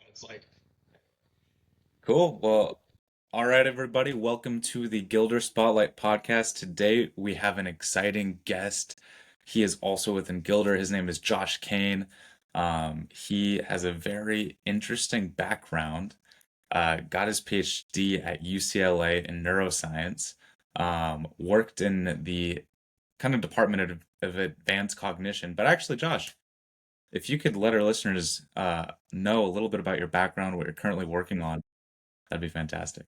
It's like, Cool. Well, all right, everybody. Welcome to the Gildre Spotlight podcast. Today we have an exciting guest. He is also within Gildre. His name is Josh Cain. He has a very interesting background. Got his PhD at UCLA in neuroscience. Worked in the kind of department of advanced cognition. But actually, Josh, if you could let our listeners know a little bit about your background, what you're currently working on, that'd be fantastic.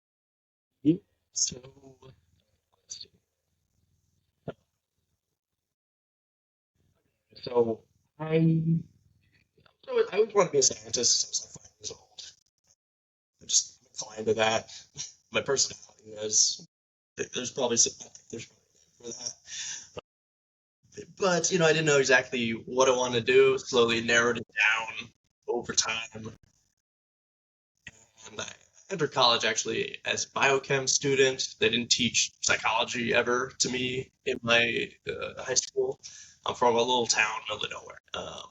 yeah. So, let's see. So I, I always wanted to be a scientist since I was like 5 years old. I just inclined to that. My personality is, there's probably some, I think there's probably for that. But, I didn't know exactly what I wanted to do. Slowly narrowed it down over time. And I entered college actually as a biochem student. They didn't teach psychology ever to me in my high school. I'm from a little town in the middle of nowhere.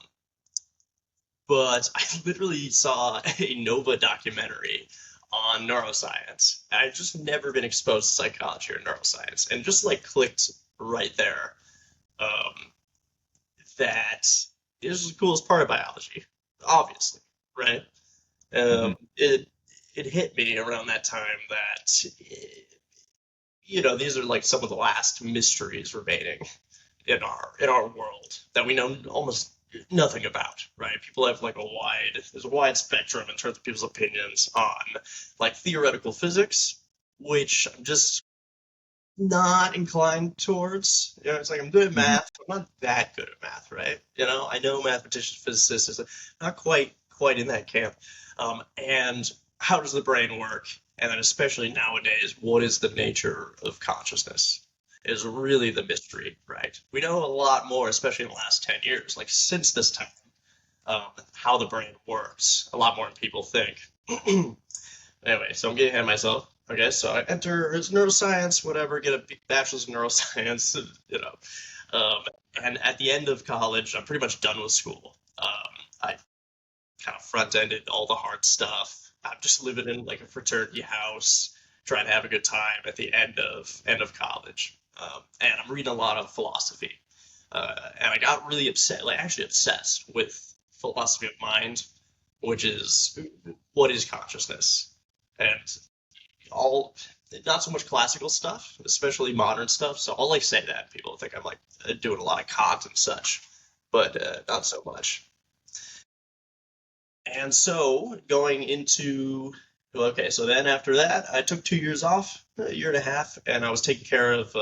But I literally saw a Nova documentary on neuroscience. I've just never been exposed to psychology or neuroscience, and just like clicked right there um, that this is the coolest part of biology, obviously, right? Hmm. It hit me around that time that these are like some of the last mysteries remaining in our world that we know almost nothing about, right? People have like there's a wide spectrum in terms of people's opinions on like theoretical physics, which I'm just not inclined towards. It's like I'm good at Hmm. math, but I'm not that good at math, right? I know mathematicians, physicists, is not quite in that camp. And how does the brain work? And then especially nowadays, what is the nature of consciousness? Is really the mystery, right? We know a lot more, especially in the last 10 years, like since this time, how the brain works, a lot more than people think. Anyway, so I'm getting ahead of myself. Okay, so I enter as neuroscience, whatever, get a bachelor's in neuroscience, Um, and at the end of college, I'm pretty much done with school. I kind of front ended all the hard stuff. I'm just living in like a fraternity house, trying to have a good time at the end of college. And I'm reading a lot of philosophy. And I got really upset, like actually obsessed with philosophy of mind, which is what is consciousness, and all not so much classical stuff, especially modern stuff. So I'll like say that people think I'm like doing a lot of Kant and such, but not so much. And so going into okay, so then after that, I took 2 years off, a year and a half, and I was taking care of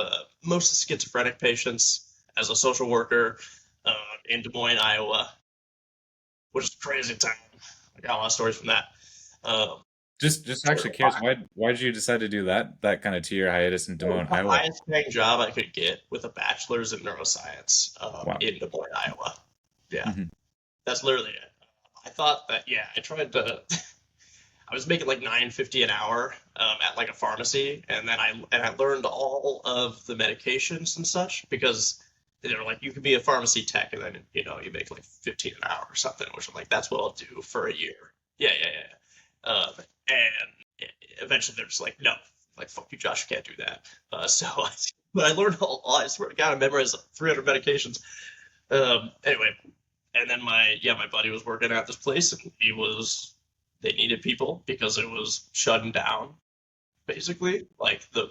most schizophrenic patients as a social worker in Des Moines, Iowa, which is a crazy time. I got a lot of stories from that. Um, Just actually curious, why did you decide to do that kind of 2 year hiatus in Des Moines, the Iowa? highest paying job I could get with a bachelor's in neuroscience Wow. in Des Moines, Iowa. Yeah, Hmm. that's literally it. I thought that, yeah, I tried to. I was making like 9.50 an hour at like a pharmacy, and then I learned all of the medications and such because they're like you could be a pharmacy tech and then you make like 15 an hour or something, which I'm like that's what I'll do for a year. Yeah, yeah, yeah. And eventually they're just like no, like fuck you, Josh, you can't do that. But I learned all. I swear to God, I memorized like 300 medications. Anyway, and then my buddy was working at this place and they needed people because it was shutting down basically like the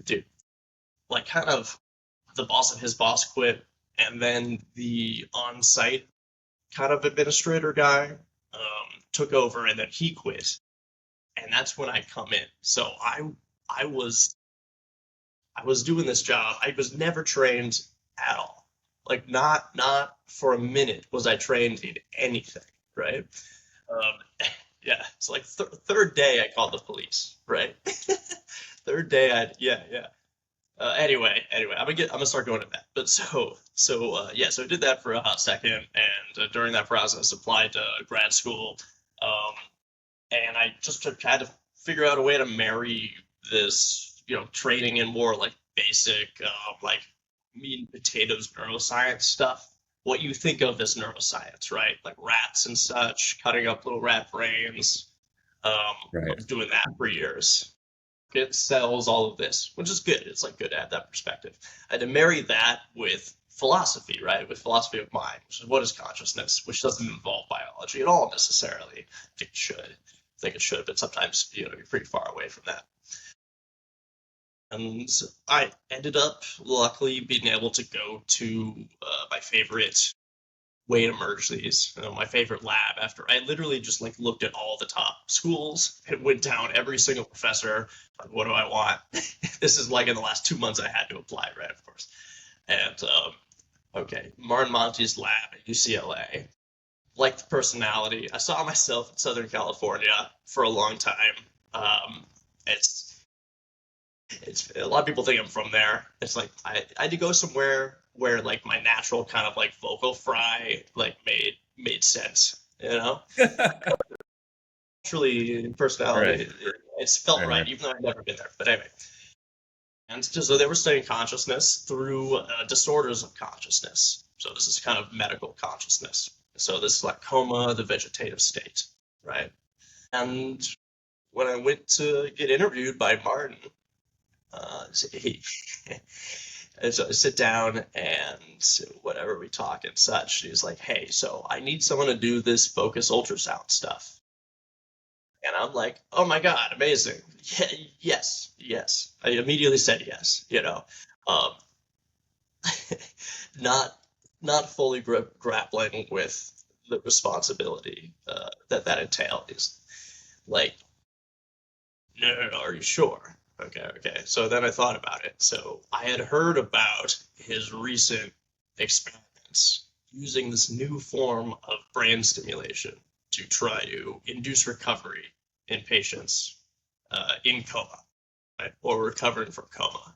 dude like kind of the boss of his boss quit, and then the on-site kind of administrator guy took over, and then he quit, and that's when I come in. So I was doing this job. I was never trained at all. Like not for a minute was I trained in anything, right? Um, yeah, it's like third day I called the police, right? Third day I yeah yeah. Anyway, I'm gonna start going to that. But yeah, so I did that for a hot second, and during that process, applied to grad school, um, and I just had to figure out a way to marry this, training in more like basic, like meat and potatoes neuroscience stuff what you think of as neuroscience, right? Like rats and such, cutting up little rat brains. I Right. was doing that for years. Get cells, all of this, which is good. It's like good to have that perspective. And to marry that with philosophy, right? With philosophy of mind, which is what is consciousness, which doesn't involve biology at all necessarily. I think it should. I think it should, but sometimes you're pretty far away from that. And I ended up luckily being able to go to my favorite way to merge these. My favorite lab after I literally just like looked at all the top schools and went down every single professor. Like, what do I want? This is like in the last 2 months I had to apply, right? Of course. And okay, Martin Monte's lab at UCLA. Like the personality. I saw myself in Southern California for a long time. It's it's a lot of people think I'm from there. It's like I had to go somewhere where like my natural kind of like vocal fry like made sense, you know? Naturally, Right. personality, it's felt Right. right, Right. even though I've never been there. But anyway, and so they were studying consciousness through disorders of consciousness. So this is kind of medical consciousness. So this is like coma, the vegetative state, right? And when I went to get interviewed by Martin, he, and so I sit down and whatever we talk and such, he's like, hey, so I need someone to do this focus ultrasound stuff. And I'm like, oh my God, amazing. Yeah, yes, yes. I immediately said yes. Um, not not fully grappling with the responsibility that entails. Like, no, no, no, are you sure? Okay, okay. So then I thought about it. So I had heard about his recent experiments using this new form of brain stimulation to try to induce recovery in patients in coma, right? Or recovering from coma.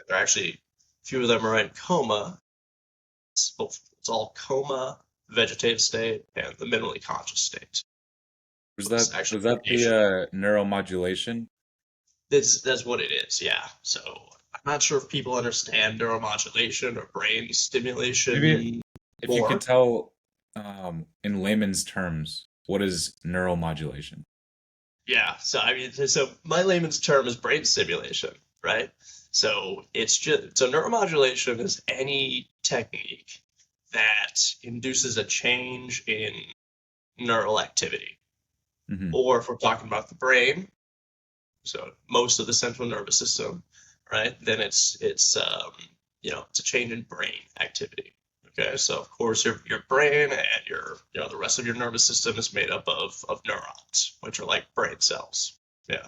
They're actually, a few of them are in coma. It's all coma, vegetative state, and the minimally conscious state. Was It's that actually was that the radiation. neuromodulation? That's what it is, yeah. So I'm not sure if people understand neuromodulation or brain Maybe stimulation if you could more. tell in layman's terms, what is neuromodulation? Yeah. So I mean, so my layman's term is brain stimulation, right? So it's just so neuromodulation is any technique that induces a change in neural activity. Hmm. Or if we're talking about the brain, so most of the central nervous system, right? Then it's a change in brain activity. Okay, so of course your brain and the rest of your nervous system is made up of neurons, which are like brain cells. Yeah.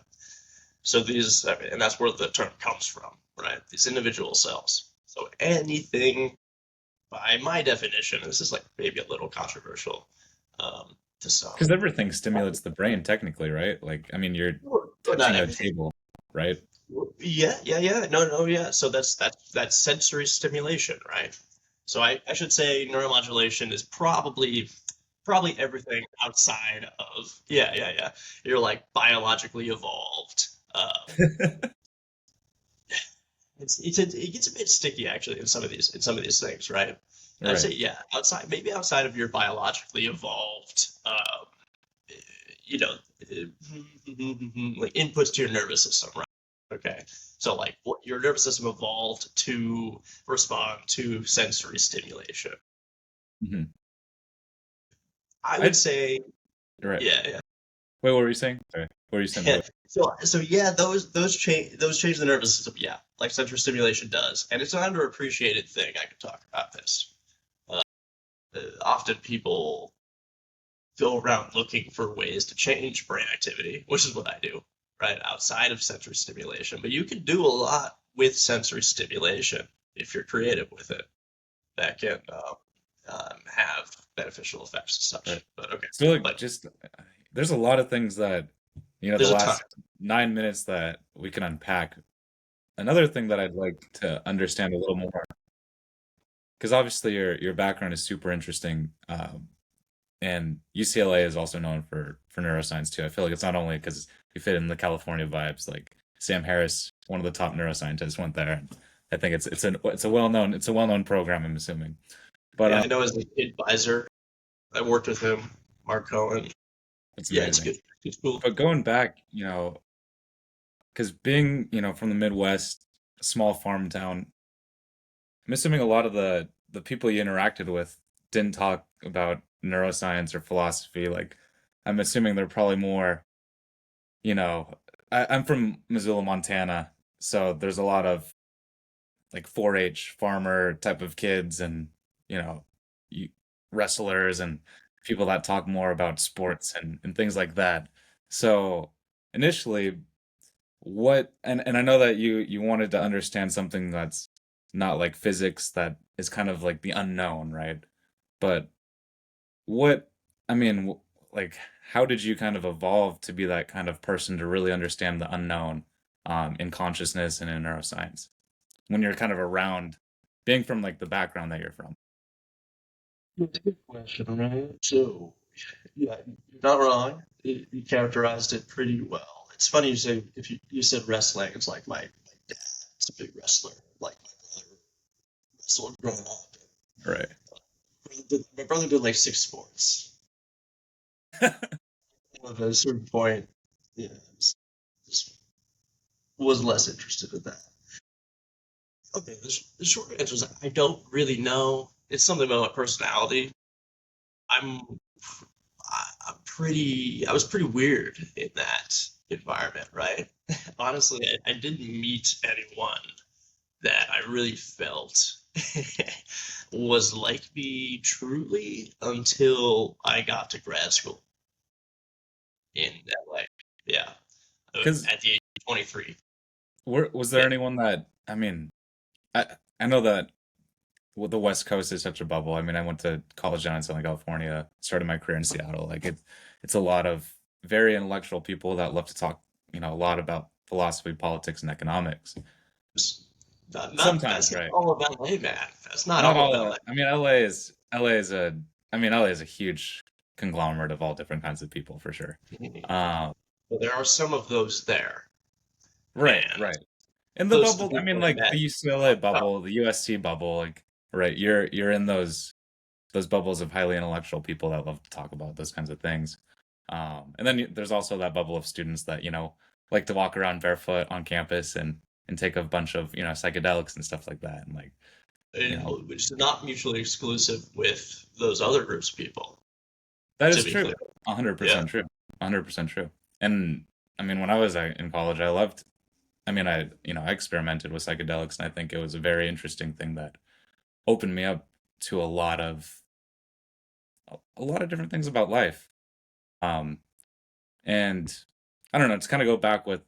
So these, I mean, and that's where the term comes from, right? These individual cells. So anything, by my definition, this is like maybe a little controversial to some. Because everything stimulates the brain technically, right? Like, I mean, you're But not touching a everything. table, right? Yeah, yeah, yeah. No, no, yeah. So that's sensory stimulation, right? So I should say neuromodulation is probably everything outside of yeah. You're like biologically evolved. It gets a bit sticky actually in some of these things, right? I'd Right. say yeah, outside maybe outside of your biologically evolved you know, like inputs to your nervous system, right? Okay. So like what your nervous system evolved to respond to sensory stimulation. Hmm. I would I say, right. yeah, Wait, what were you saying? Sorry. What were you saying yeah. about? So yeah, those change the nervous system, yeah, like sensory stimulation does, and it's an underappreciated thing. I could talk about this. Often people go around looking for ways to change brain activity, which is what I do, right? Outside of sensory stimulation. But you can do a lot with sensory stimulation if you're creative with it that can have beneficial effects and Right. such. But okay, So like but just there's a lot of things that the there's a ton. last 9 minutes that we can unpack. Another thing that I'd like to understand a little more, because obviously your background is super interesting, and UCLA is also known for neuroscience too. I feel like it's not only because we fit in the California vibes. Like Sam Harris, one of the top neuroscientists, went there. I think it's a well known program. I'm assuming. But Yeah, I know as an advisor, I worked with him, Mark Cohen. it's Yeah, it's amazing. good. It's cool. But going back, because being, from the Midwest, a small farm town, I'm assuming a lot of the people you interacted with didn't talk about neuroscience or philosophy. Like, I'm assuming they're probably more, you know, I'm from Missoula, Montana, so there's a lot of like 4-H farmer type of kids and, you know, you, wrestlers and people that talk more about sports and things like that. So initially, and I know that you wanted to understand something that's not like physics, that is kind of like the unknown, right? But what, I mean, like, how did you kind of evolve to be that kind of person to really understand the unknown in consciousness and in neuroscience when you're kind of around being from like the background that you're from? It's a good question, right? So, yeah, you're not wrong. You characterized it pretty well. It's funny you say if you said wrestling. It's like my dad's a big wrestler. Like my brother wrestled growing up. Right. My brother did like six sports. And at a certain point, yeah, just was less interested in that. Okay, the short answer is I don't really know. It's something about my personality. I'm I was pretty weird in that environment, right? Honestly, I didn't meet anyone that I really felt was like me truly until I got to grad school in LA. Yeah, Because at the age of 23. was there Yeah. anyone that, I mean, I know that the West Coast is such a bubble. I mean, I went to college down in Southern California, started my career in Seattle. Like it's a lot of very intellectual people that love to talk, a lot about philosophy, politics, and economics. Sometimes, That's not right? all of LA, man. That's not Not all of all. LA. I mean, LA is a huge conglomerate of all different kinds of people for sure. Uh, But there are some of those there, right, and right. In the those are the bubble, I mean, people I like the met. UCLA bubble, the USC bubble, like, right, you're in those bubbles of highly intellectual people that love to talk about those kinds of things. And then there's also that bubble of students that, like to walk around barefoot on campus and take a bunch of, psychedelics and stuff like that. And like, you know, Which is not mutually exclusive with those other groups of people, that to is be true. clear. Yeah. 100% true. 100% true. And I mean, when I was in college, I experimented with psychedelics and I think it was a very interesting thing that opened me up to a lot of different things about life. Um, And I don't know, to kind of go back with,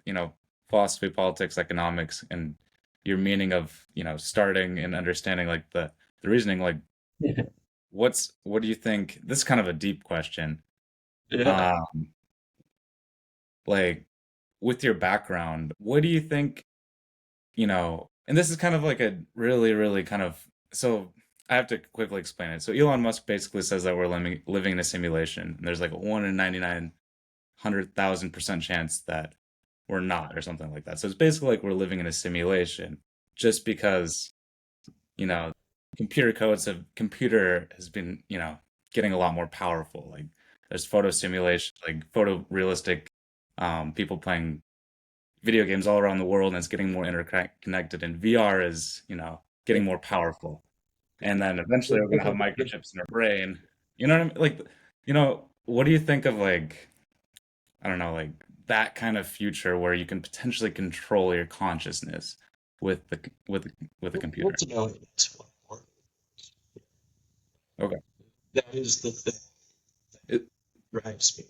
philosophy, politics, economics, and your meaning of, starting and understanding like the reasoning, like what do you think? This is kind of a deep question. Yeah. Um, like with your background, what do you think, and this is kind of like a really, really kind of so I have to quickly explain it. So Elon Musk basically says that we're living in a simulation, and there's like a 1 in 99,100,000% chance that we're not, or something like that. So it's basically like we're living in a simulation just because, you know, computer has been, getting a lot more powerful. Like there's photo simulation, like photorealistic people playing video games all around the world and it's getting more interconnected and VR is, getting more powerful. And then eventually we're gonna have microchips in our brain. You know what I mean? Like, what do you think of like I don't know, like that kind of future where you can potentially control your consciousness with a computer. Ultimately, that's what Okay. that is the thing It, that drives me.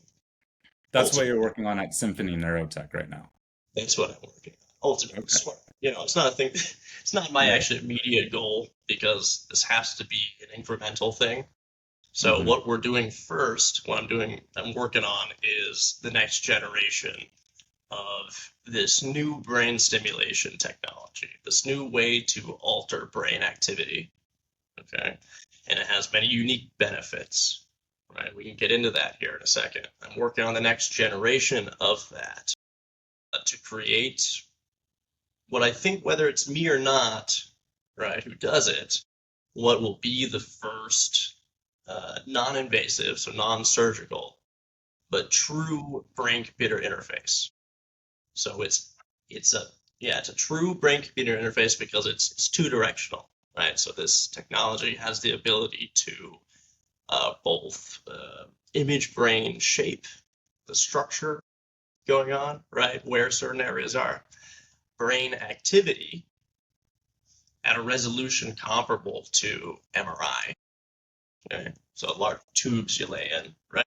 that's what you're Ultimately, working on at Symphony NeuroTech right now. that's what I'm working on. Ultimately, Okay. smart. It's not a thing. It's not my Right. actual immediate goal because this has to be an incremental thing. So Hmm. what we're doing first, I'm working on is the next generation of this new brain stimulation technology, this new way to alter brain activity. Okay. And it has many unique benefits, right? We can get into that here in a second. I'm working on the next generation of that to create what I think, whether it's me or not, right, who does it, what will be the first non-invasive, so non-surgical, but true brain-computer interface. So it's a yeah, it's a true brain-computer interface because it's two-directional, right? So this technology has the ability to both image brain shape, the structure going on, right, where certain areas are, brain activity at a resolution comparable to MRI. Okay, so large tubes you lay in, right,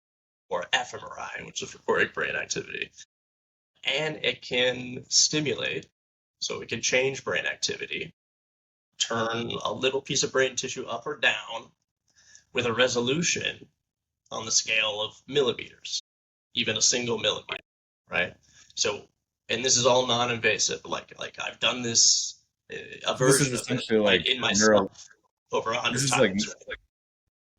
or fMRI, which is recording brain activity, and it can stimulate, so it can change brain activity, turn a little piece of brain tissue up or down with a resolution on the scale of millimeters, even a single millimeter, right? So, and this is all non-invasive. Like I've done this, a So this is version of it, essentially right, like in neural. myself over a This hundred is like times, right?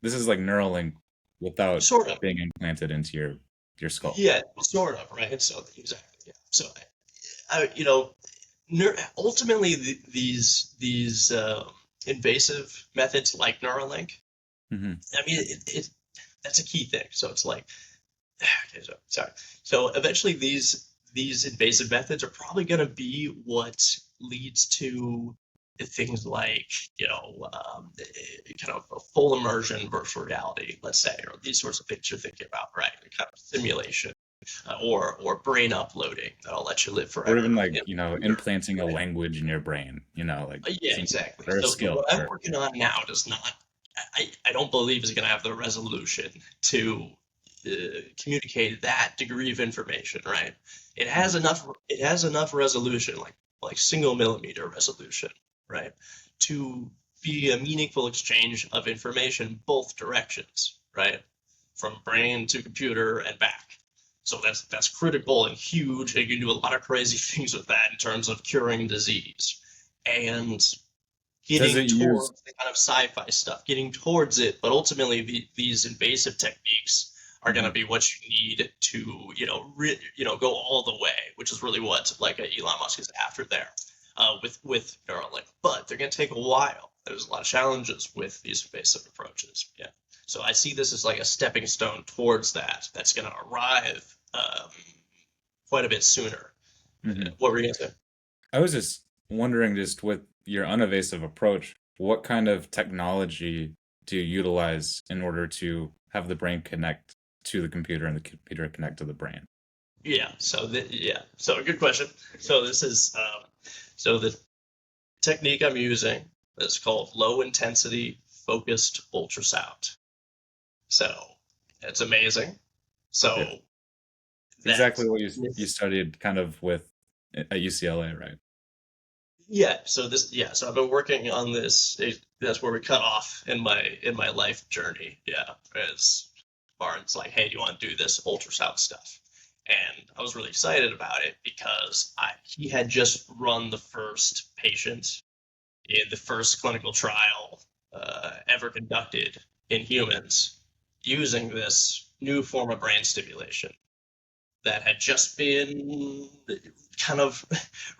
this is like Neuralink without Sort of, being implanted into your skull. yeah, sort of, right? So exactly, yeah. So ultimately these invasive methods like Neuralink, Hmm. I mean, that's a key thing. So it's like, okay, so sorry. So eventually these invasive methods are probably going to be what leads to things like, kind of a full immersion virtual reality, let's say, or these sorts of things you're thinking about, right? Kind of simulation, or brain uploading that'll let you live Or forever even like, in a computer, implanting a right? language in your brain, like Yeah, some exactly. or a So skill what I'm or working on now does not, I don't believe is going to have the resolution to communicate that degree of information, right? It has enough resolution, like single millimeter resolution, right, to be a meaningful exchange of information both directions, right, from brain to computer and back. So that's critical and huge. And you can do a lot of crazy things with that in terms of curing disease and does it getting use towards the kind of sci-fi stuff, getting towards it. But ultimately, these invasive techniques are going to Mhm. be what you need to, go all the way, which is really what like Elon Musk is after there, with Neuralink. But they're going to take a while. There's a lot of challenges with these invasive approaches. Yeah. So I see this as like a stepping stone towards that. That's going to arrive quite a bit sooner. Mhm. What were you going to say? I was just wondering, just with your unevasive approach, what kind of technology do you utilize in order to have the brain connect to the computer and the computer connect to the brain? So good question. So this is so the technique I'm using is called low intensity focused ultrasound. So it's amazing. Yeah. So that Exactly what you studied kind of with at UCLA, right? so I've been working on this. That's where we cut off in my life journey. Yeah, as far as like, hey, do you want to do this ultrasound stuff? And I was really excited about it because he had just run the first patient in the first clinical trial ever conducted in humans using this new form of brain stimulation that had just been kind of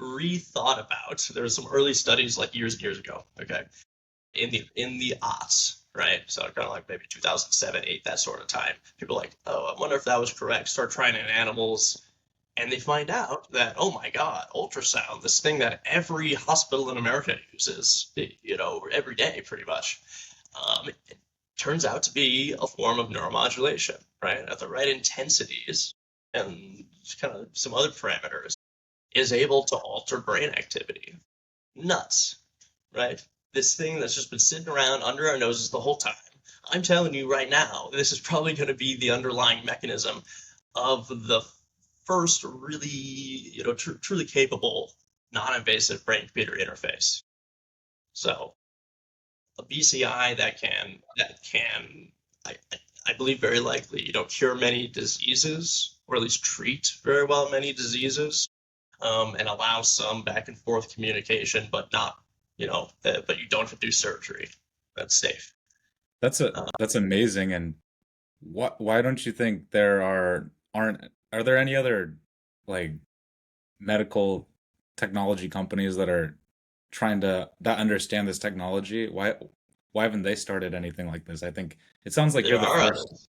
rethought about. There were some early studies like years and years ago, okay, in the aughts, right? So kind of like maybe 2007, 8, that sort of time. People are like, oh, I wonder if that was correct. Start trying it in animals, and they find out that, oh my God, ultrasound, this thing that every hospital in America uses, every day pretty much, it turns out to be a form of neuromodulation, right? At the right intensities and kind of some other parameters, is able to alter brain activity. Nuts, right? This thing that's just been sitting around under our noses the whole time. I'm telling you right now, this is probably going to be the underlying mechanism of the first really, truly capable non-invasive brain-computer interface. So a BCI that can I believe very likely, cure many diseases, or at least treat very well many diseases, and allow some back and forth communication, but not, but you don't have to do surgery. That's safe. That's amazing. And why don't you think are there any other like medical technology companies that are trying to that understand this technology? why haven't they started anything like this? I think it sounds like you're There the are first. others.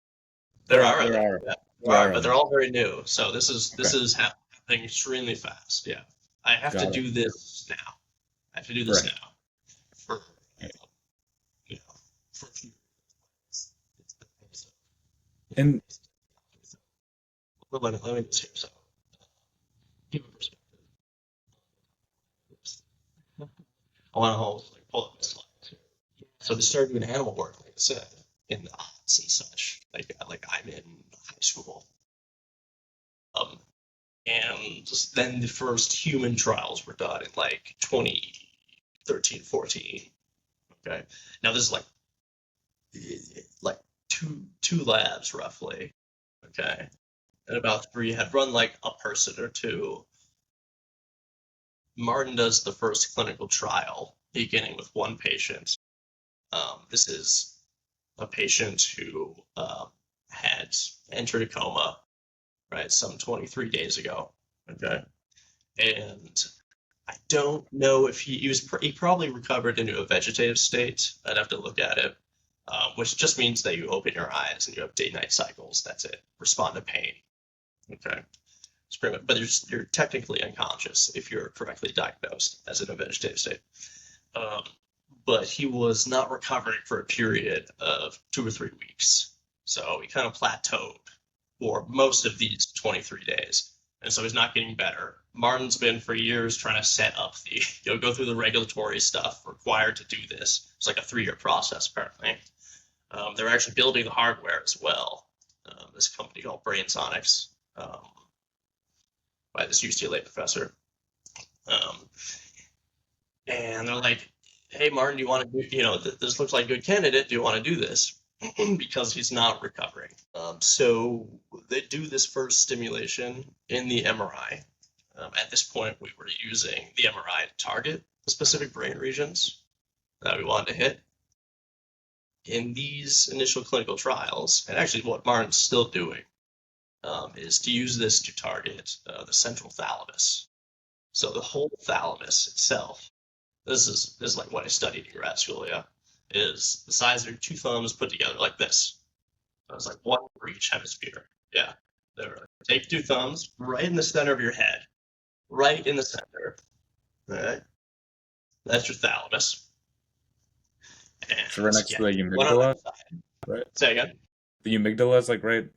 There are There others. are Yeah, there there are, are but they're others. all very new. So this Okay, is happening extremely fast. Yeah, I have to got it. do this now. I have to do this Right. now for you know for a few years. It's the pace of- it's the And pace of- so, let me just here. So give a perspective. I want to hold like pull up the slides here. So to start doing animal work, like I said, in the aughts and such, like I'm in high school. Um, and just then the first human trials were done in like 2013, 14. Okay. Now this is like two labs roughly. Okay. And about three had run like a person or two. Martin does the first clinical trial, beginning with one patient. This is a patient who had entered a coma, right, some 23 days ago. Okay. And I don't know if he probably recovered into a vegetative state. I'd have to look at it, which just means that you open your eyes and you have day-night cycles. That's it. Respond to pain. Okay. It's pretty much, but you're technically unconscious if you're correctly diagnosed as in a vegetative state. Um, but he was not recovering for a period of 2 or 3 weeks. So he kind of plateaued for most of these 23 days. And so he's not getting better. Martin's been for years trying to set up go through the regulatory stuff required to do this. It's like a 3-year process, apparently. They're actually building the hardware as well. This company called BrainSonics by this UCLA professor. Um, and they're like, hey, Martin, do you want to do, this looks like a good candidate. Do you want to do this? Because he's not recovering. So they do this first stimulation in the MRI. At this point, we were using the MRI to target the specific brain regions that we wanted to hit. In these initial clinical trials, and actually what Martin's still doing, is to use this to target the central thalamus. So the whole thalamus itself, this is like what I studied in grad school, yeah, is the size of your two thumbs put together like this. So it's like one for each hemisphere. Yeah. There. Take two thumbs right in the center of your head. Right in the center. All right. That's your thalamus. So right And next yeah, to the one on amygdala, that side. right? Say again. The amygdala is like right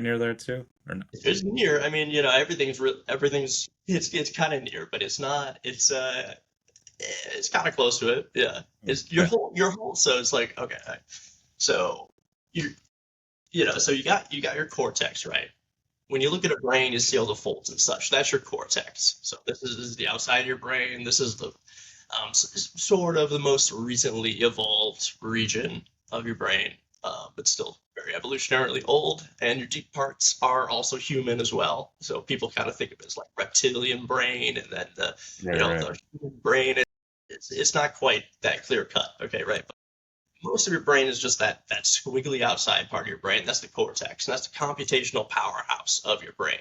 near there too, or no? It's near. I mean, everything's it's kind of near, but it's not. It's kind of close to it. Yeah. It's Okay. your whole. So it's like okay. So you so you got your cortex, right? When you look at a brain, you see all the folds and such. That's your cortex. So this is the outside of your brain. This is the sort of the most recently evolved region of your brain, but still very evolutionarily old. And your deep parts are also human as well. So people kind of think of it as like reptilian brain, and then Right, right. the human brain. It's not quite that clear cut. Okay, right. But most of your brain is just that squiggly outside part of your brain. That's the cortex, and that's the computational powerhouse of your brain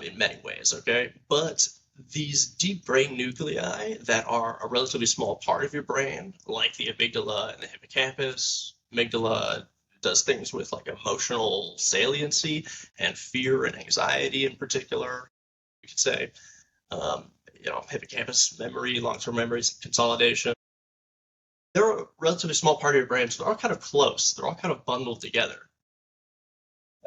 in many ways. Okay, but these deep brain nuclei that are a relatively small part of your brain, like the amygdala and the hippocampus. Amygdala does things with like emotional saliency and fear and anxiety in particular. You could say, hippocampus memory, long-term memory consolidation. They're a relatively small part of your brain, so they're all kind of close. They're all kind of bundled together.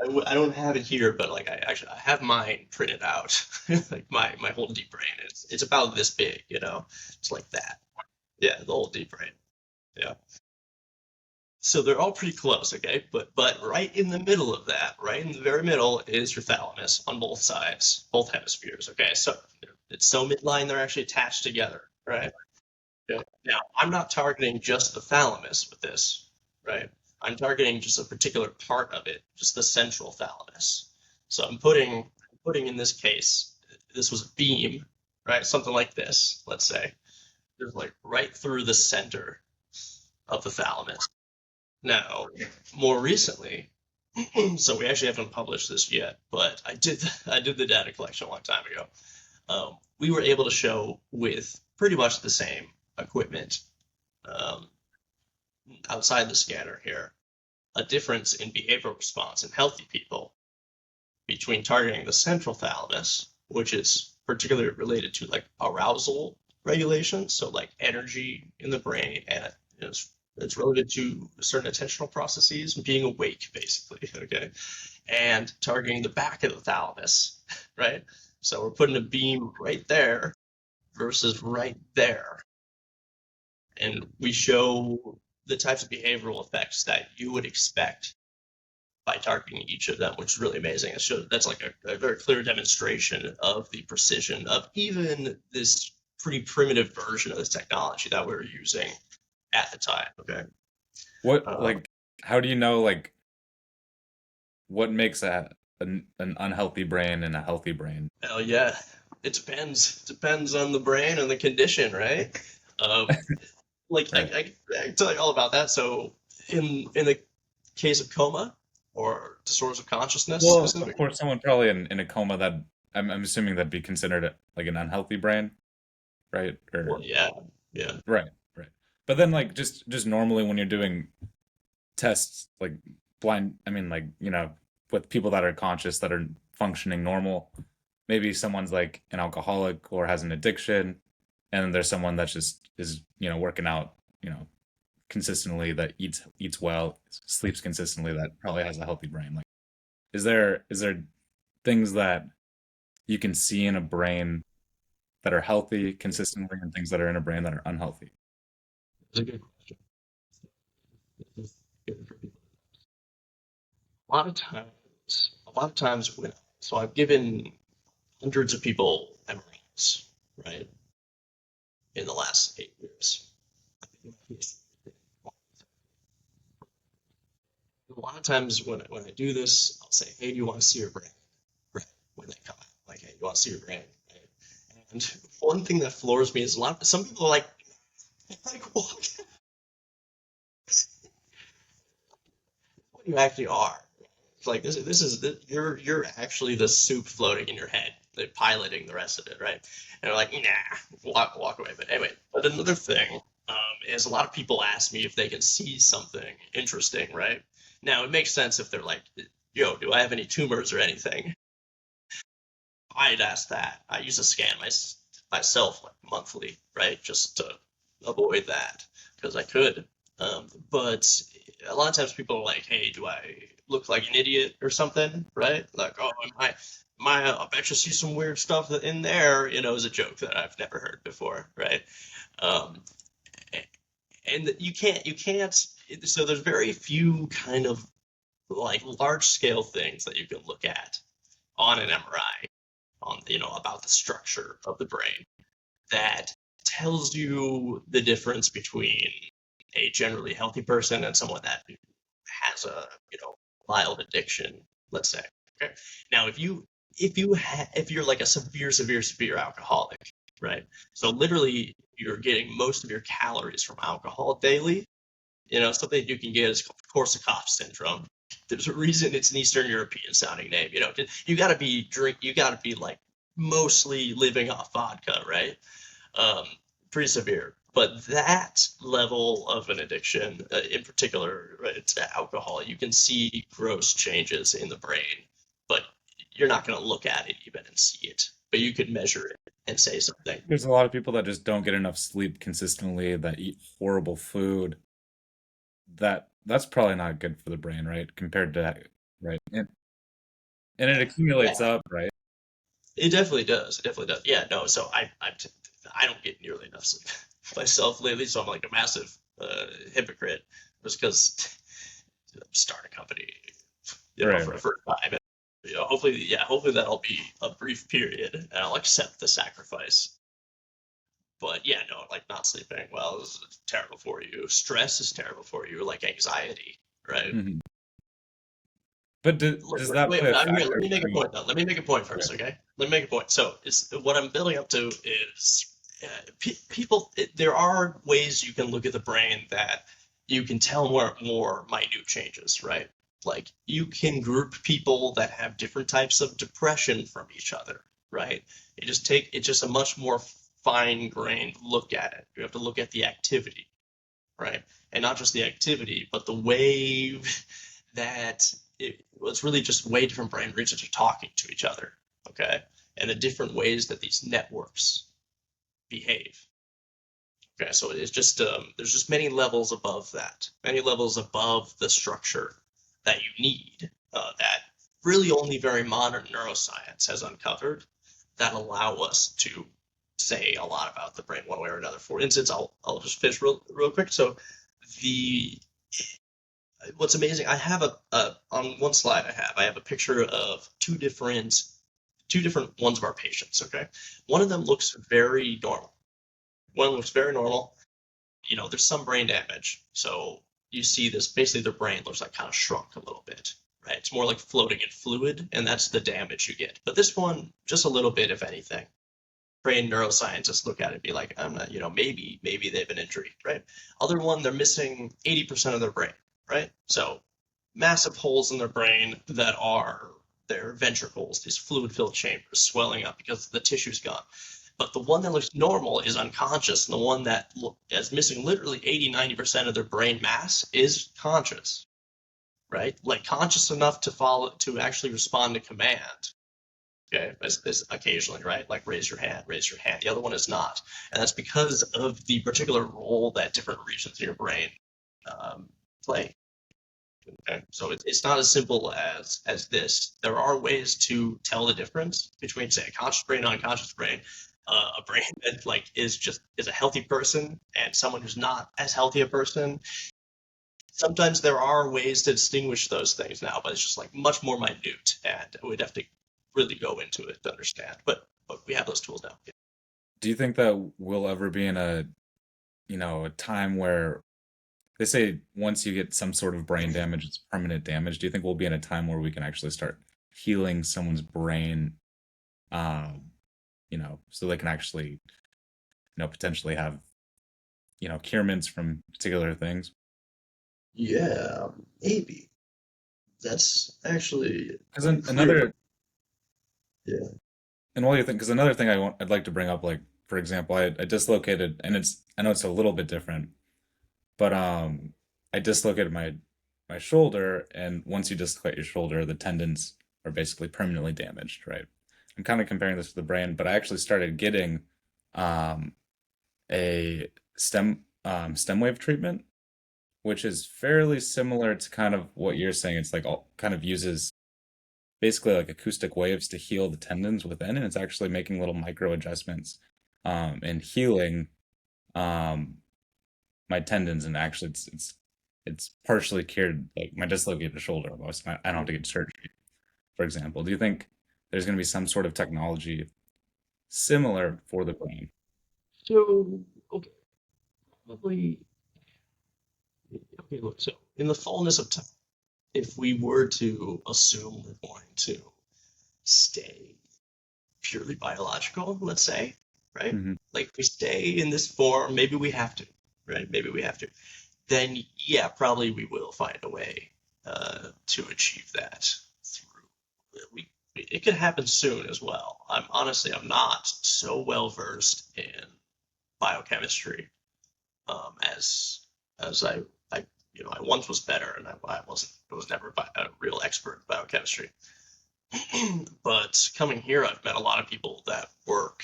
I don't have it here, but like I have mine printed out. Like my whole deep brain it's about this big, It's like that. Yeah, the whole deep brain. Yeah. So they're all pretty close, okay? But right in the middle of that, right in the very middle, is your thalamus on both sides, both hemispheres. Okay, so it's so midline they're actually attached together, right? Yeah. Now I'm not targeting just the thalamus with this, right? I'm targeting just a particular part of it, just the central thalamus. So I'm putting in this case, this was a beam, right? Something like this, let's say, just like right through the center of the thalamus. Now, more recently, so we actually haven't published this yet, but I did the data collection a long time ago. We were able to show with pretty much the same equipment, um, outside the scanner here, a difference in behavioral response in healthy people between targeting the central thalamus, which is particularly related to like arousal regulation, so like energy in the brain, and it's related to certain attentional processes, being awake, basically. Okay, and targeting the back of the thalamus, right? So we're putting a beam right there versus right there, and we show the types of behavioral effects that you would expect by targeting each of them, which is really amazing. That's like a very clear demonstration of the precision of even this pretty primitive version of this technology that we were using at the time. Okay. What Um, like how do you know like what makes an unhealthy brain and a healthy brain? Hell yeah. It depends. Depends on the brain and the condition, right? Um, like Right. I can tell you all about that. So in the case of coma or disorders of consciousness Well, of specifically, course, someone probably in a coma that I'm assuming that'd be considered like an unhealthy brain, right? well, Or yeah, yeah. right, right. But then like just normally when you're doing tests like blind, I mean like, with people that are conscious that are functioning normal, maybe someone's like an alcoholic or has an addiction, and then there's someone that just is, working out, consistently, that eats well, sleeps consistently, that probably has a healthy brain. Like is there things that you can see in a brain that are healthy consistently and things that are in a brain that are unhealthy? It's a good question. This is good for people. A lot of times when so I've given hundreds of people MRIs, right, in the last 8 years. A lot of times when I do this, I'll say, "Hey, do you want to see your brain?" Right, when they come out, like, "Hey, you want to see your brain?" Right? And one thing that floors me is some people are like, "What? What you actually are?" It's like you're actually the soup floating in your head, they're piloting the rest of it, right? And they're like, nah, walk away. But anyway, but another thing is a lot of people ask me if they can see something interesting, right? Now it makes sense if they're like, yo, do I have any tumors or anything? I'd ask that. I used to scan myself like monthly, right, just to avoid that because I could. But a lot of times people are like, "Hey, do I look like an idiot or something?" Right? Like, "Oh, I bet you see some weird stuff in there." Is a joke that I've never heard before, right? Um, and you can't. So there's very few kind of like large scale things that you can look at on an MRI on about the structure of the brain that tells you the difference between a generally healthy person and someone that has a mild addiction, let's say. Okay. Now, if you're like a severe alcoholic, right? So literally, you're getting most of your calories from alcohol daily. Something you can get is called Korsakoff syndrome. There's a reason it's an Eastern European sounding name. You got to be like mostly living off vodka, right? um, Pretty severe. But that level of an addiction, in particular, right, to alcohol, you can see gross changes in the brain, but you're not going to look at it even and see it. But you could measure it and say something. There's a lot of people that just don't get enough sleep consistently, that eat horrible food. That's probably not good for the brain, right? Compared to, right? And it accumulates Yeah, up, right? it definitely does. It definitely does. Yeah, no. So I don't get nearly enough sleep myself lately, so I'm like a massive hypocrite just because I'm starting a company, Right, for the right. first time. And, hopefully that'll be a brief period, and I'll accept the sacrifice. But yeah, no, like not sleeping well is terrible for you. Stress is terrible for you, like anxiety, right? Mhm. But does that Wait, play a let factor? me make I a mean, point though. Let me make a point okay. first, okay? Let me make a point. So it's what I'm building up to is people. There are ways you can look at the brain that you can tell more minute changes, right? Like you can group people that have different types of depression from each other, right? It's just a much more fine-grained look at it. You have to look at the activity, right? and not just the activity, but the way that well, it's really just way different brain regions are talking to each other, okay, and the different ways that these networks behave. Okay, so it's just there's just many levels above that, many levels above the structure that you need that really only very modern neuroscience has uncovered that allow us to say a lot about the brain one way or another. For instance, I'll just finish real quick. So the what's amazing, I have a on one slide I have a picture of two different ones of our patients. Okay, one of them looks very normal. One looks very normal. There's some brain damage. So you see this, basically their brain looks like kind of shrunk a little bit, right? It's more like floating in fluid, and that's the damage you get. But this one, just a little bit, if anything. Brain neuroscientists look at it and be like, I'm not, maybe they have an injury, right? Other one, they're missing 80% of their brain, right? So massive holes in their brain that are their ventricles, these fluid-filled chambers swelling up because the tissue's gone. But the one that looks normal is unconscious, and the one that is missing literally 80-90% of their brain mass is conscious, right? Like conscious enough to actually respond to command. Okay, as occasionally, right? Like raise your hand, raise your hand. The other one is not, and that's because of the particular role that different regions in your brain play. Okay, so it's not as simple as this. There are ways to tell the difference between, say, a conscious brain and unconscious brain. A brain that is a healthy person and someone who's not as healthy a person. Sometimes there are ways to distinguish those things now, but it's just like much more minute, and we'd have to really go into it to understand. But we have those tools now. Yeah. Do you think that we'll ever be in a time where they say once you get some sort of brain damage, it's permanent damage? Do you think we'll be in a time where we can actually start healing someone's brain, so they can actually, potentially have, curements from particular things? Yeah, maybe. That's actually Because pretty. another, Yeah. and while you think, because another thing I'd like to bring up, like for example, I dislocated, and I know it's a little bit different, but I dislocated my shoulder, and once you dislocate your shoulder, the tendons are basically permanently damaged, right? I'm kind of comparing this to the brain, but I actually started getting um, a stem wave treatment, which is fairly similar to kind of what you're saying. It's like all kind of uses basically like acoustic waves to heal the tendons within, and it's actually making little micro adjustments and healing um, my tendons, and actually it's partially cured like my dislocated shoulder almost. I don't have to get surgery, for example. Do you think there's going to be some sort of technology similar for the brain? So, okay, probably. Okay, look. So, in the fullness of time, if we were to assume we're going to stay purely biological, let's say, right? Hmm. Like we stay in this form, maybe we have to, right? Maybe we have to. Then, yeah, probably we will find a way to achieve that through. It could happen soon as well. I'm not so well versed in biochemistry as I I once was better, and I was never a real expert in biochemistry. But coming here, I've met a lot of people that work,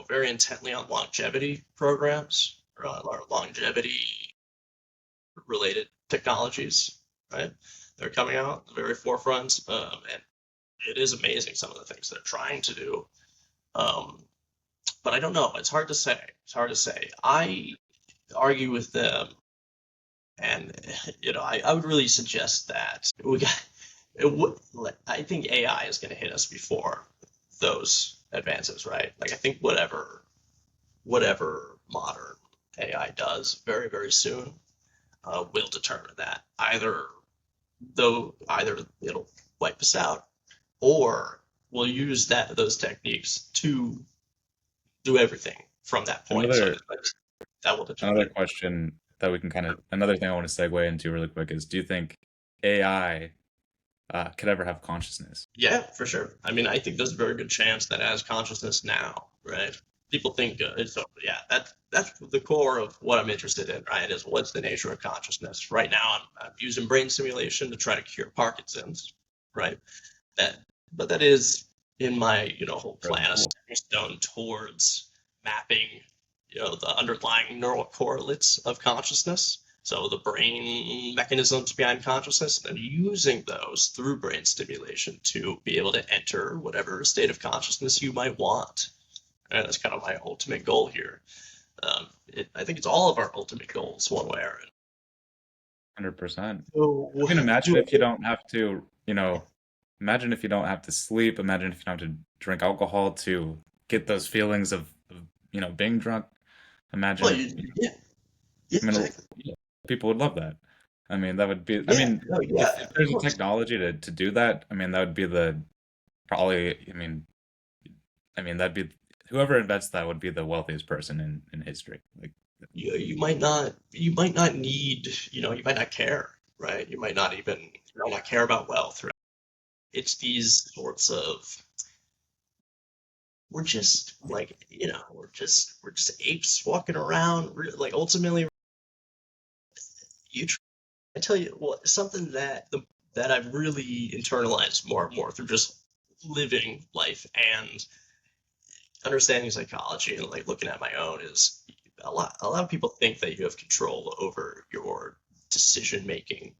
very intently on longevity programs or longevity related technologies, right? They're coming out at the very forefront, and it is amazing some of the things they're trying to do. Um, but I don't know. It's hard to say. It's hard to say. I argue with them, and I would really suggest that we got. I think AI is going to hit us before those advances, right? Like I think whatever modern AI does very very soon will determine that either it'll wipe us out, or we'll use those techniques to do everything from that point. So Another that will determine. another question that we can kind of another thing I want to segue into really quick is, do you think AI could ever have consciousness? Yeah, for sure. I mean, I think there's a very good chance that it has consciousness now, right? people think so. Yeah, that's the core of what I'm interested in, right? Is what's the nature of consciousness? Right now, I'm using brain simulation to try to cure Parkinson's, right? That, but that is in my whole Really plan, a cool. stepping stone towards mapping the underlying neural correlates of consciousness. So the brain mechanisms behind consciousness, and using those through brain stimulation to be able to enter whatever state of consciousness you might want. And that's kind of my ultimate goal here. I think it's all of our ultimate goals, one way or another. 100%. I So, mean, imagine if you don't have to, imagine if you don't have to sleep. Imagine if you don't have to drink alcohol to get those feelings of being drunk. Imagine well, if, yeah, yeah, I mean, exactly. people would love that. I mean, that would be, I Yeah, mean, no, if, yeah, if of there's a course. technology to do that, I mean, that would be probably, that'd be, whoever invents that would be the wealthiest person in history. Like, You might not need, you might not care, right? You might not care about wealth, right? It's these sorts of we're just like we're just apes walking around. Like ultimately, you. I tell you what, something that I've really internalized more and more through just living life and understanding psychology and like looking at my own is a lot of people think that you have control over your decision making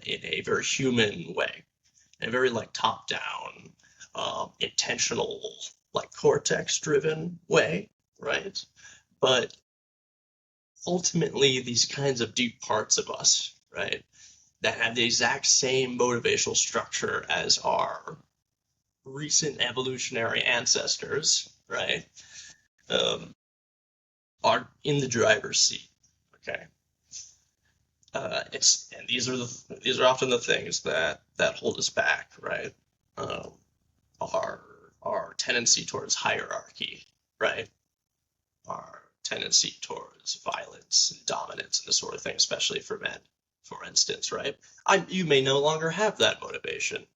in a very human way, in a very like top down, intentional, like cortex driven way, right? But ultimately, these kinds of deep parts of us, right, that have the exact same motivational structure as our recent evolutionary ancestors, right, um, are in the driver's seat. Okay, and these are often the things that hold us back, right? Um, our our tendency towards hierarchy, right? Our tendency towards violence and dominance and this sort of thing, especially for men, for instance, right? You may no longer have that motivation,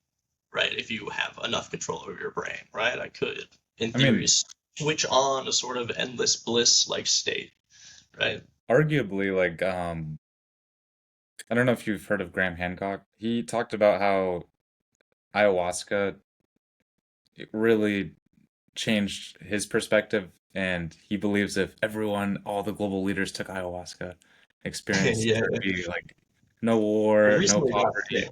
right? If you have enough control over your brain, right? I could, in I theory, mean, switch on a sort of endless bliss like state, right? arguably, like, I don't know if you've heard of Graham Hancock. He talked about how ayahuasca it really changed his perspective, and he believes if all the global leaders took ayahuasca experience, Yeah, there'd be like no I war, no recently got sick. poverty.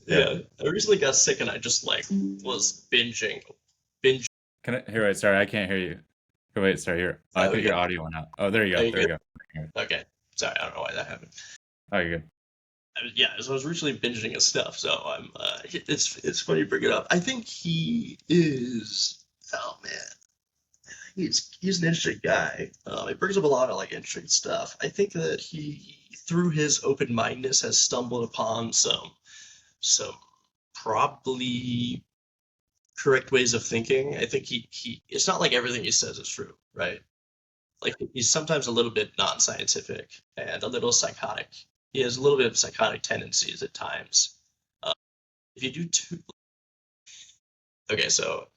Yeah. Yeah, I recently got sick and I just like was binge. Can I here? Wait, sorry, I can't hear you. Here, wait, sorry. Here, I Oh think yeah, your audio went out. Oh, there you are go. you There we good? go. Here. Okay, sorry, I don't know why that happened. Oh, you're good. Yeah, so I was recently binging his stuff, so I'm. It's funny you bring it up. I think he is. Oh man, he's an interesting guy. He brings up a lot of like interesting stuff. I think that he, through his open mindedness, has stumbled upon some probably correct ways of thinking. I think he it's not like everything he says is true, right? Like he's sometimes a little bit non-scientific and a little psychotic. He has a little bit of psychotic tendencies at times. Uh, if you do too, okay, so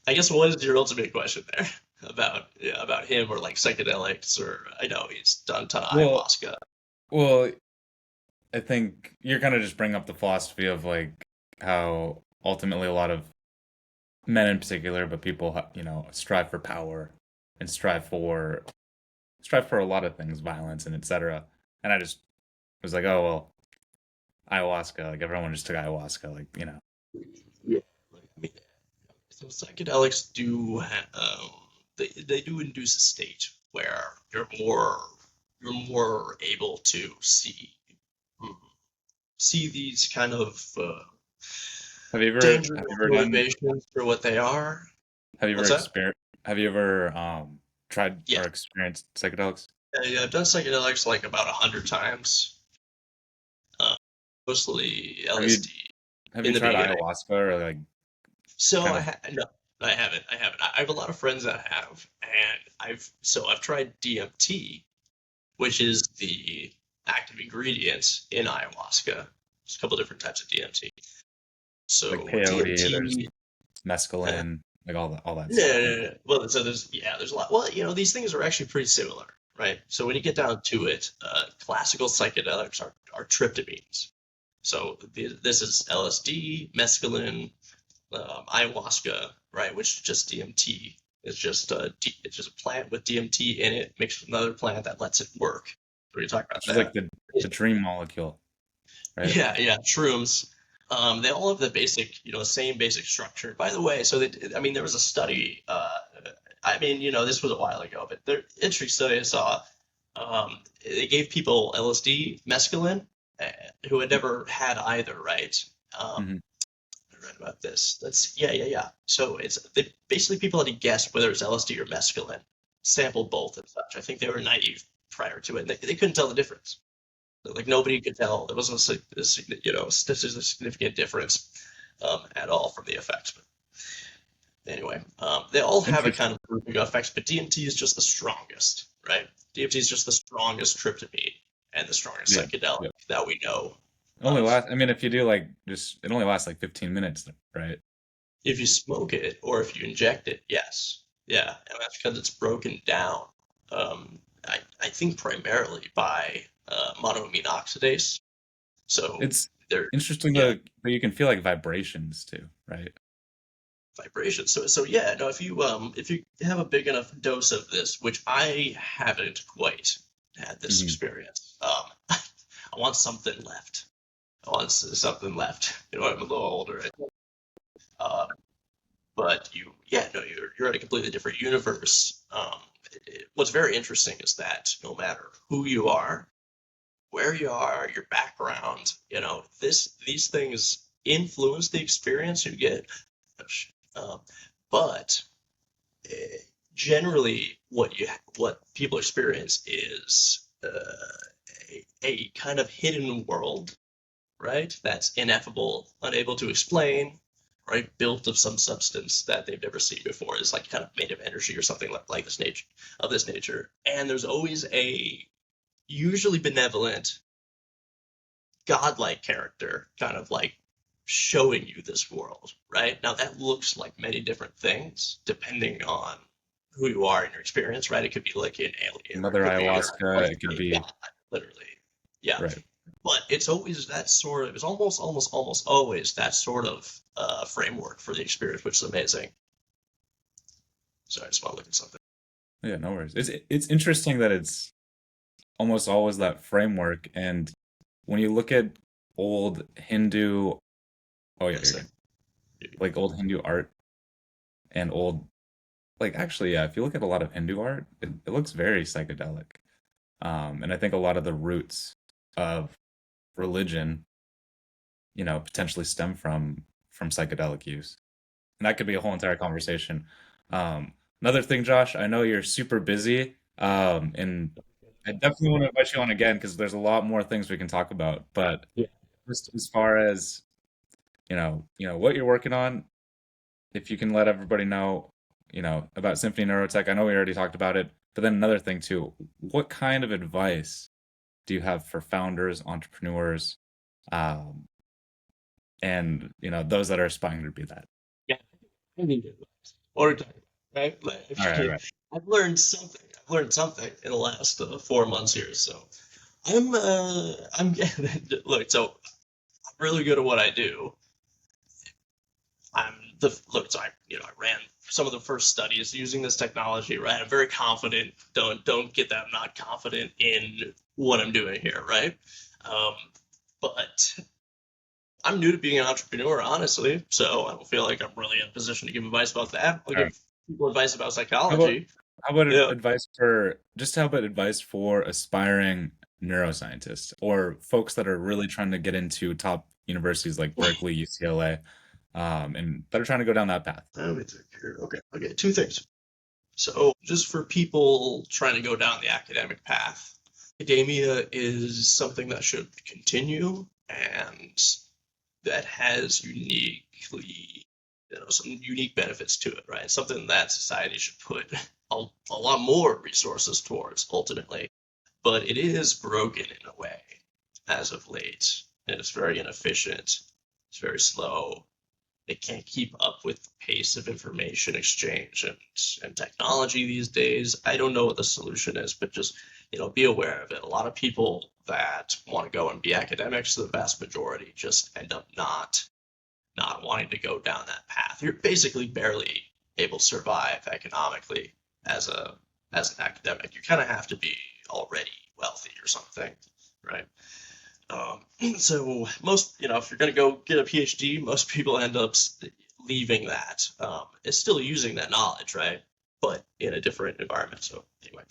I guess what is your ultimate question there about about him or like psychedelics or I know he's done a ton of Well, ayahuasca. well, I think you're kind of just bringing up the philosophy of like how ultimately a lot of men in particular, but people, strive for power and strive for a lot of things, violence and etc. And I just was like, oh well, ayahuasca, like everyone just took ayahuasca, like. Yeah, like, I mean, so psychedelics they do induce a state where you're more able to hmm, see these kind of Have dangerous you ever done motivations for what they are. have you ever What's that? have you ever tried Yeah, or experienced psychedelics? I've done psychedelics like about 100 times, uh, mostly Have you LSD have you in the tried beginning. ayahuasca or like So kind of no, I haven't. I haven't. I have a lot of friends that have, and I've tried DMT, which is the active ingredient in ayahuasca. There's a couple different types of DMT. like So peyote, there's DMT, uh, mescaline. like all that No, stuff. no, no, no. Well, so there's a lot. Well, these things are actually pretty similar, right? So when you get down to it, classical psychedelics are tryptamines. So this is LSD, mescaline, ayahuasca, right? Which is just DMT. It's just a plant with DMT in it mixed with another plant that lets it work. We're gonna talk about Which is like that. the dream molecule, right? Yeah, yeah, shrooms. They all have the basic, same basic structure. By the way, so I mean, there was a study. I mean, this was a while ago, but there interesting study I saw. They gave people LSD, mescaline, uh, who had never had either, right? Um, Hmm. I read about this. Yeah. So basically people had to guess whether it's LSD or mescaline. Sampled both and such. I think they were naive prior to it. They couldn't tell the difference. Like nobody could tell. There wasn't statistically significant difference at all from the effects. But anyway, they all have a kind Interesting. of grouping effects, but DMT is just the strongest, right? DMT is just the strongest tryptamine and the strongest Yeah. psychedelic Yeah. that we know It only of. lasts, I mean, if you do like just, it only lasts like 15 minutes, right? If you smoke it or if you inject it, yes. Yeah, and that's because it's broken down. I think primarily by monoamine oxidase. So It's they're, interesting yeah, that you can feel like vibrations too, right? vibration. So yeah, no, if you have a big enough dose of this, which I haven't quite had this Hmm. experience, I want something left. I want something left. I'm a little older, right? Um, but yeah, no, you're in a completely different universe. What's very interesting is that no matter who you are, where you are, your background, these things influence the experience you get. Um, but uh, generally, what people experience is a kind of hidden world, right? That's ineffable, unable to explain, right? Built of some substance that they've never seen before. It's like kind of made of energy or something like this nature. And there's always a usually benevolent, godlike character, kind of like showing you this world, right? Now that looks like many different things depending on who you are in your experience, right? It could be like an alien, or it Another could be ayahuasca, like it could a be, god, literally. Yeah, right. but it's always that sort of, it's almost always that sort of framework for the experience, which is amazing. So I just want to look at something. Yeah, no worries. It's interesting that it's almost always that framework. And when you look at old Hindu, oh yeah, One you're good. second. Like old Hindu art and old, like actually, yeah, if you look at a lot of Hindu art, it looks very psychedelic. And I think a lot of the roots of religion, potentially stem from psychedelic use. And that could be a whole entire conversation. Another thing, Josh, I know you're super busy, and I definitely want to invite you on again because there's a lot more things we can talk about. But Yeah. just as far as what you're working on, if you can let everybody know, about Symphony NeuroTech. I know we already talked about it, but then another thing too, what kind of advice do you have for founders, entrepreneurs, um, and those that are aspiring to be that? Yeah, I need it. Or time, right? Like, All right, all right. I've learned something. I've learned something in the last 4 months here. So I'm look. So I'm really good at what I do. I'm the look. So I ran some of the first studies using this technology. Right. I'm very confident. Don't get that I'm not confident in what I'm doing here. Right. Um, but I'm new to being an entrepreneur, honestly. So I don't feel like I'm really in a position to give advice about that. I'll All right. give people advice about How about psychology. how about Yeah. advice for aspiring neuroscientists or folks that are really trying to get into top universities like Berkeley, UCLA, and that are trying to go down that path? Let me think here. Okay. Okay. Two things. So, just for people trying to go down the academic path, academia is something that should continue and that has some unique benefits to it, right? Something that society should put a lot more resources towards ultimately. But it is broken in a way as of late, and it's very inefficient. It's very slow. It can't keep up with the pace of information exchange and technology these days. I don't know what the solution is, but just, be aware of it. A lot of people that want to go and be academics, the vast majority just end up not wanting to go down that path. You're basically barely able to survive economically as an academic. You kind of have to be already wealthy or something, right? So most, if you're going to go get a PhD, most people end up leaving that. It's still using that knowledge, right? But in a different environment. So anyway,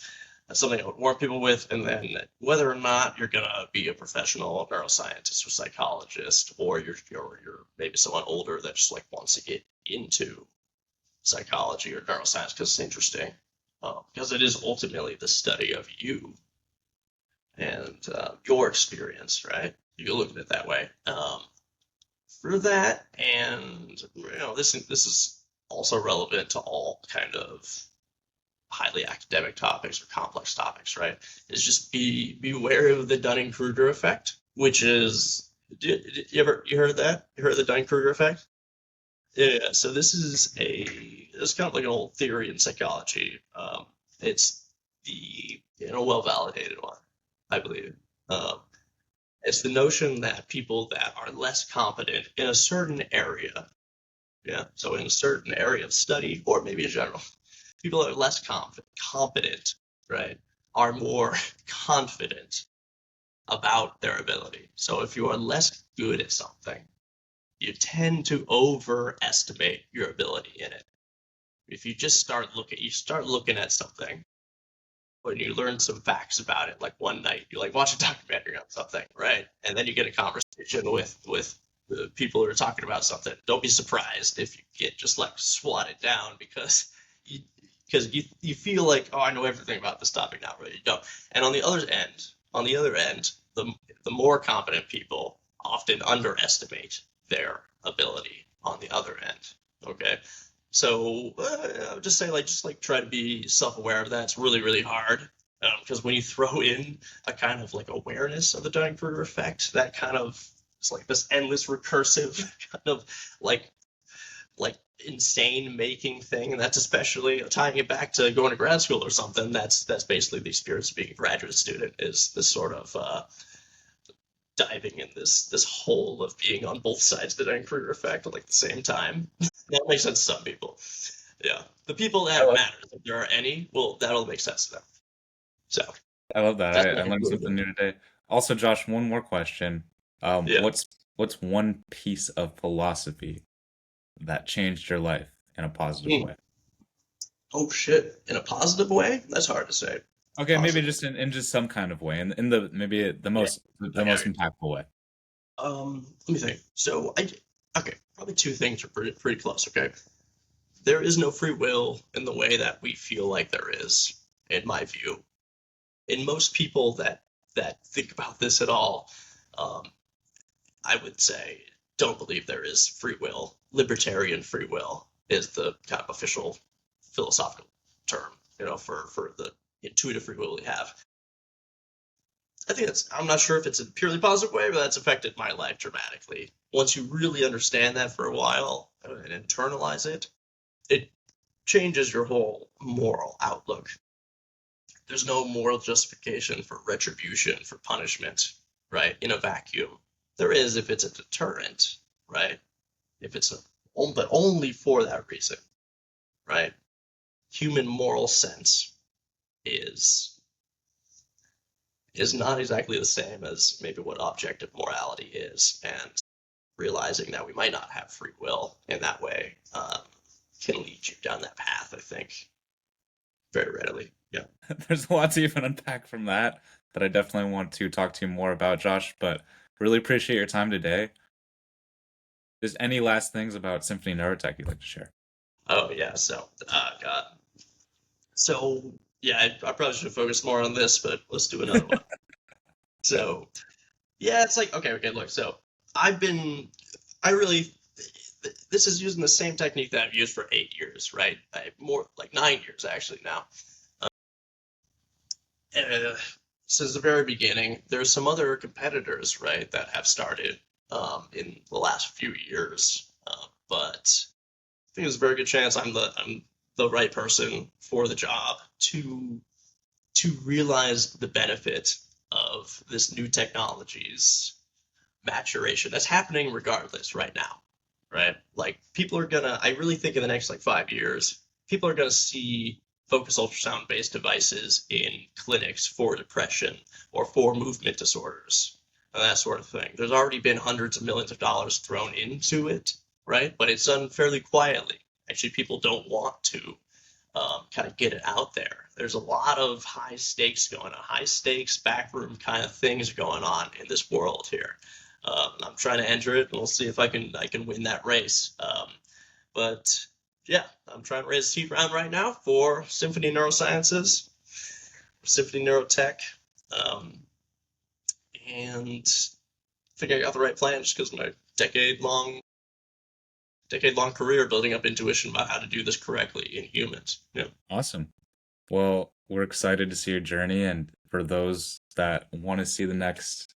that's something I would warn people with. And then whether or not you're going to be a professional neuroscientist or psychologist, or you're maybe someone older that just like wants to get into psychology or neuroscience because it's interesting, because it is ultimately the study of you and your experience, right? You can look at it that way. For that, and this is also relevant to all kind of highly academic topics or complex topics, right? Is just be aware of the Dunning-Kruger effect, which is, you heard that? You heard the Dunning-Kruger effect? Yeah. So it's kind of like an old theory in psychology. It's the well validated one, I believe. Um, it's the notion that people that are less competent in a certain area, yeah, so in a certain area of study or maybe in general, people that are less competent, right, are more confident about their ability. So if you are less good at something, you tend to overestimate your ability in it. If you just start looking at something, when you learn some facts about it, like one night you like watch a documentary on something, right? And then you get a conversation with the people who are talking about something. Don't be surprised if you get just like swatted down because you feel like, oh, I know everything about this topic now, but you don't. And on the other end, the more competent people often underestimate their ability on the other end. Okay, so I would just say just try to be self-aware of that. It's really really hard because when you throw in a kind of like awareness of the Dunning-Kruger effect, that kind of it's like this endless recursive kind of like insane making thing, and that's especially tying it back to going to grad school or something. That's basically the experience of being a graduate student, is this sort of diving in this hole of being on both sides of the Dunning-Kruger effect at like the same time. That makes sense to some people. Yeah, the people I that love, matter, if there are any, well, that'll make sense to them. So I love that. that's I learned something new today. Also, Josh, one more question. yeah. What's one piece of philosophy that changed your life in a positive Hmm. way? Oh shit, in a positive way? That's hard to say. Okay, maybe Positive. just in just some kind of way, in the maybe Yeah. the most Okay. impactful way. Let me think. So okay, probably two things are pretty close. Okay, there is no free will in the way that we feel like there is, in my view. In most people that think about this at all, um, I would say don't believe there is free will. Libertarian free will is the kind of official philosophical term, for the intuitive free will we have. I think I'm not sure if it's a purely positive way, but that's affected my life dramatically. Once you really understand that for a while and internalize it, it changes your whole moral outlook. There's no moral justification for retribution, for punishment, right? In a vacuum. There is if it's a deterrent, right? If it's but only for that reason, right? Human moral sense is is not exactly the same as maybe what objective morality is, and realizing that we might not have free will in that way can lead you down that path, I think, very readily. Yeah. There's a lot to even unpack from that I definitely want to talk to you more about, Josh, but really appreciate your time today. Is any last things about Symphony NeuroTech you'd like to share? Oh yeah. So, God. So yeah, I probably should focus more on this, but let's do another one. So yeah, it's like okay. Look, so I've been, I really, this is using the same technique that I've used for 8 years, right? More like 9 years actually now. Uh, since the very beginning, there's some other competitors, right, that have started in the last few years. but I think there's a very good chance I'm the right person for the job to realize the benefit of this new technology's maturation that's happening regardless right now, right? Like people are gonna, I really think in the next like 5 years, people are gonna see focus ultrasound based devices in clinics for depression or for movement disorders and that sort of thing. There's already been hundreds of millions of dollars thrown into it, right? But it's done fairly quietly. Actually, people don't want to kind of get it out there. There's a lot of high stakes going on, high stakes backroom kind of things going on in this world here. I'm trying to enter it, and we'll see if I can win that race. But yeah, I'm trying to raise a seed round right now for Symphony Neurosciences, Symphony NeuroTech, um, and I think I got the right plan just because my decade long career building up intuition about how to do this correctly in humans. Yeah. Awesome. Well, we're excited to see your journey, and for those that want to see the next,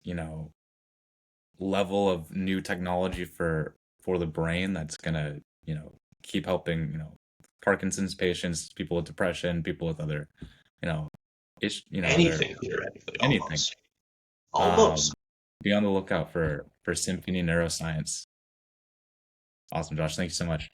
level of new technology for the brain that's gonna, keep helping, Parkinson's patients, people with depression, people with other, you know, other Anything theoretically, anything. almost. Um, Almost. be on the lookout for Symphony Neuroscience. Awesome, Josh. Thank you so much.